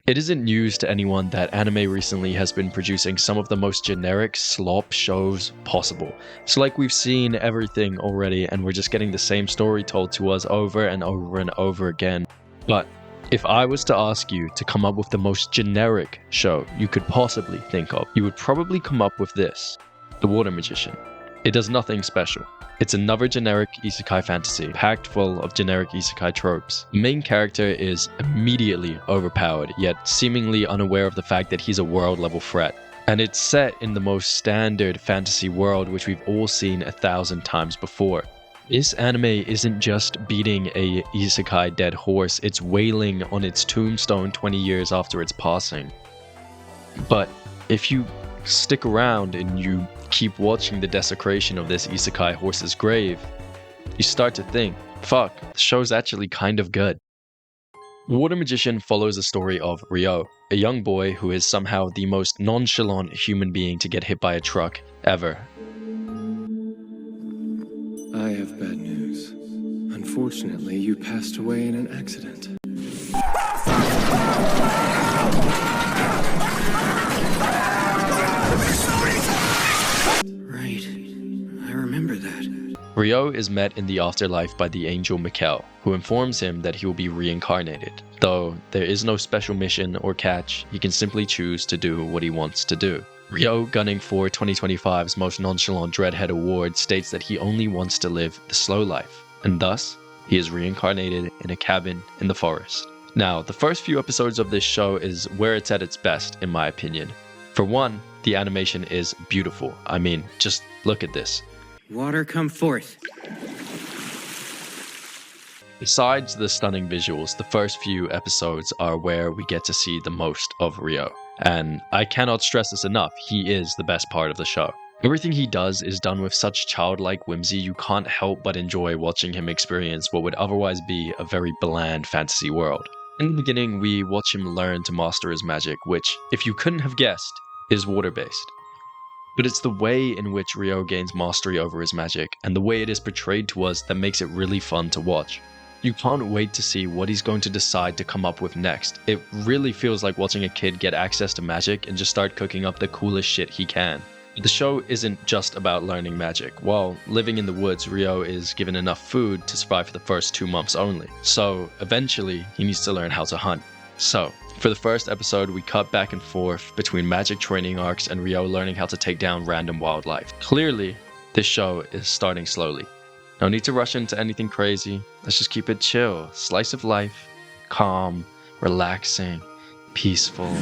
It isn't news to anyone that anime recently has been producing some of the most generic slop shows possible. So like we've seen everything already and we're just getting the same story told to us over and over and over again. But if I was to ask you to come up with the most generic show you could possibly think of, you would probably come up with this: The Water Magician. It does nothing special. It's another generic isekai fantasy, packed full of generic isekai tropes. The main character is immediately overpowered, yet seemingly unaware of the fact that he's a world-level threat. And it's set in the most standard fantasy world which we've all seen 1,000 times before. This anime isn't just beating a isekai dead horse, it's wailing on its tombstone 20 years after its passing. But if you stick around and you keep watching the desecration of this isekai horse's grave, you start to think, fuck, the show's actually kind of good. The Water Magician follows the story of Ryo, a young boy who is somehow the most nonchalant human being to get hit by a truck ever. I have bad news. Unfortunately, you passed away in an accident. Ryo is met in the afterlife by the angel Mikkel, who informs him that he will be reincarnated. Though there is no special mission or catch, he can simply choose to do what he wants to do. Ryo, gunning for 2025's Most Nonchalant Dreadhead award, states that he only wants to live the slow life, and thus, he is reincarnated in a cabin in the forest. Now, the first few episodes of this show is where it's at its best, in my opinion. For one, the animation is beautiful. I mean, just look at this. Water, come forth. Besides the stunning visuals, the first few episodes are where we get to see the most of Ryo. And I cannot stress this enough, he is the best part of the show. Everything he does is done with such childlike whimsy, you can't help but enjoy watching him experience what would otherwise be a very bland fantasy world. In the beginning, we watch him learn to master his magic, which, if you couldn't have guessed, is water-based. But it's the way in which Ryo gains mastery over his magic, and the way it is portrayed to us that makes it really fun to watch. You can't wait to see what he's going to decide to come up with next. It really feels like watching a kid get access to magic and just start cooking up the coolest shit he can. But the show isn't just about learning magic. While living in the woods, Ryo is given enough food to survive for the first 2 months only. So eventually, he needs to learn how to hunt. So, for the first episode, we cut back and forth between magic training arcs and Ryo learning how to take down random wildlife. Clearly, this show is starting slowly. No need to rush into anything crazy. Let's just keep it chill. Slice of life. Calm. Relaxing. Peaceful.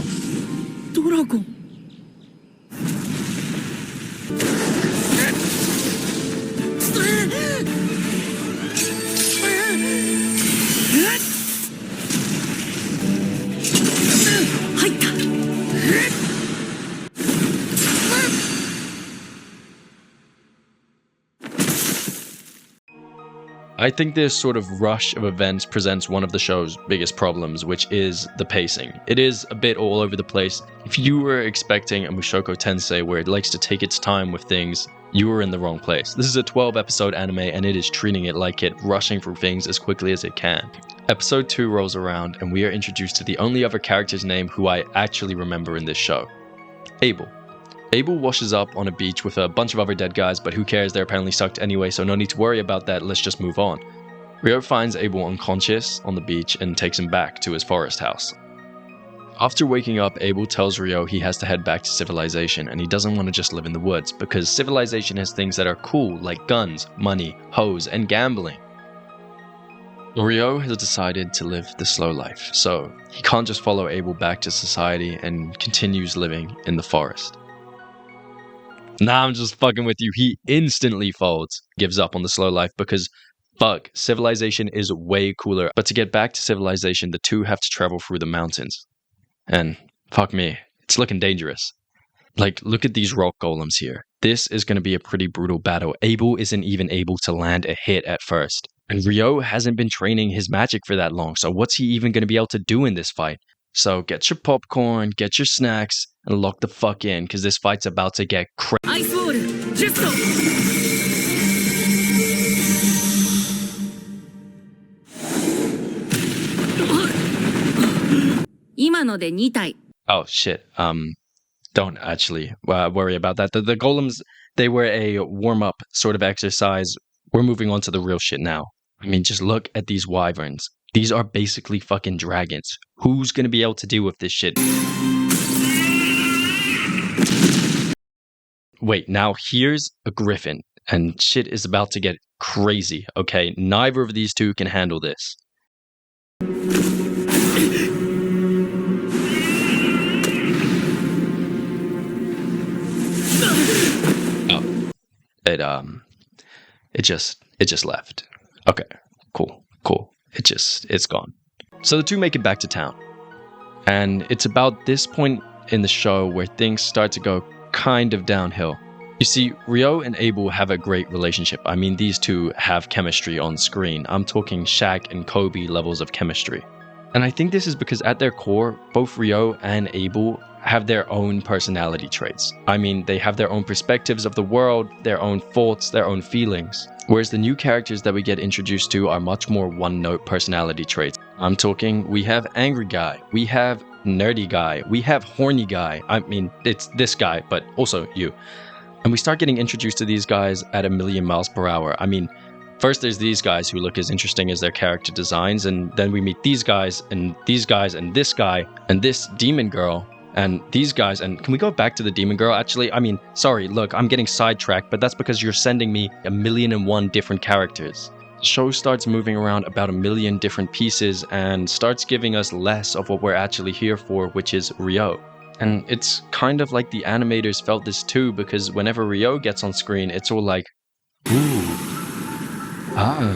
I think this sort of rush of events presents one of the show's biggest problems, which is the pacing. It is a bit all over the place. If you were expecting a Mushoku Tensei where it likes to take its time with things, you were in the wrong place. This is a 12-episode anime and it is treating it like it, rushing through things as quickly as it can. Episode 2 rolls around and we are introduced to the only other character's name who I actually remember in this show. Abel. Abel washes up on a beach with a bunch of other dead guys, but who cares, they're apparently sucked anyway, so no need to worry about that, let's just move on. Ryo finds Abel unconscious on the beach and takes him back to his forest house. After waking up, Abel tells Ryo he has to head back to civilization and he doesn't want to just live in the woods, because civilization has things that are cool like guns, money, hoes, and gambling. Ryo has decided to live the slow life, so he can't just follow Abel back to society and continues living in the forest. Nah, I'm just fucking with you. He instantly folds, gives up on the slow life because, fuck, civilization is way cooler. But to get back to civilization, the two have to travel through the mountains. And, fuck me, it's looking dangerous. Like, look at these rock golems here. This is going to be a pretty brutal battle. Abel isn't even able to land a hit at first. And Ryo hasn't been training his magic for that long, so what's he even going to be able to do in this fight? So get your popcorn, get your snacks, and lock the fuck in, because this fight's about to get crazy. Ice water, 今ので2体。 Oh shit. Don't actually worry about that. The golems, they were a warm-up sort of exercise. We're moving on to the real shit now. I mean, just look at these wyverns. These are basically fucking dragons. Who's gonna be able to deal with this shit? Wait, now here's a griffin, and shit is about to get crazy, okay? Neither of these two can handle this. Oh. It just left. Okay, cool. It's gone. So the two make it back to town. And it's about this point in the show where things start to go kind of downhill. You see, Ryo and Abel have a great relationship. I mean, these two have chemistry on screen. I'm talking Shaq and Kobe levels of chemistry. And I think this is because at their core, both Ryo and Abel have their own personality traits. I mean, they have their own perspectives of the world, their own thoughts, their own feelings. Whereas the new characters that we get introduced to are much more one-note personality traits. I'm talking, we have angry guy, we have nerdy guy, we have horny guy. I mean, it's this guy, but also you. And we start getting introduced to these guys at a million miles per hour. I mean, first there's these guys who look as interesting as their character designs, and then we meet these guys, and this guy, and this demon girl, and these guys. And can we go back to the demon girl, actually? I mean, sorry, look, I'm getting sidetracked, but that's because you're sending me 1,000,001 different characters. The show starts moving around about 1,000,000 different pieces and starts giving us less of what we're actually here for, which is Ryo. And it's kind of like the animators felt this too, because whenever Ryo gets on screen, it's all like, ooh, ah.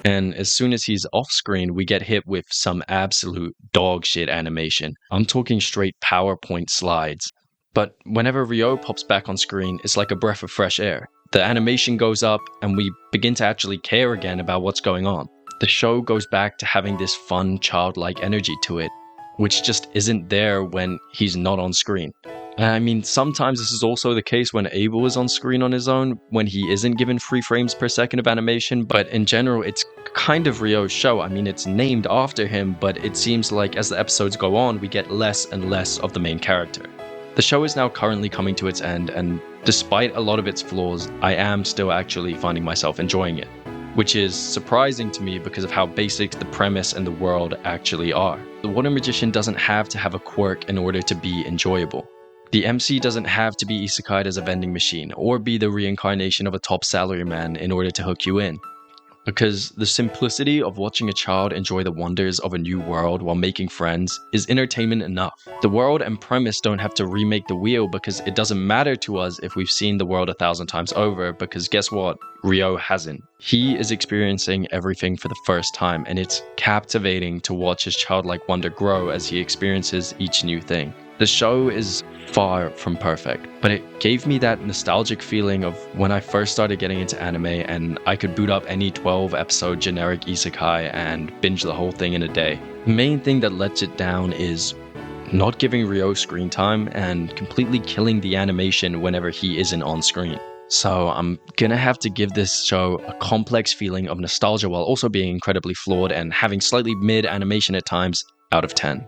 And as soon as he's off screen, we get hit with some absolute dog shit animation. I'm talking straight PowerPoint slides. But whenever Ryo pops back on screen, it's like a breath of fresh air. The animation goes up and we begin to actually care again about what's going on. The show goes back to having this fun, childlike energy to it, which just isn't there when he's not on screen. I mean, sometimes this is also the case when Abel is on screen on his own, when he isn't given 3 frames per second of animation, but in general, it's kind of Ryo's show. I mean, it's named after him, but it seems like as the episodes go on, we get less and less of the main character. The show is now currently coming to its end, and despite a lot of its flaws, I am still actually finding myself enjoying it, which is surprising to me because of how basic the premise and the world actually are. The Water Magician doesn't have to have a quirk in order to be enjoyable. The MC doesn't have to be isekai'd as a vending machine, or be the reincarnation of a top salaryman in order to hook you in. Because the simplicity of watching a child enjoy the wonders of a new world while making friends is entertainment enough. The world and premise don't have to remake the wheel, because it doesn't matter to us if we've seen the world 1,000 times over, because guess what? Ryo hasn't. He is experiencing everything for the first time, and it's captivating to watch his childlike wonder grow as he experiences each new thing. The show is far from perfect, but it gave me that nostalgic feeling of when I first started getting into anime and I could boot up any 12-episode generic isekai and binge the whole thing in a day. The main thing that lets it down is not giving Ryo screen time and completely killing the animation whenever he isn't on screen. So I'm gonna have to give this show a complex feeling of nostalgia while also being incredibly flawed and having slightly mid animation at times out of 10.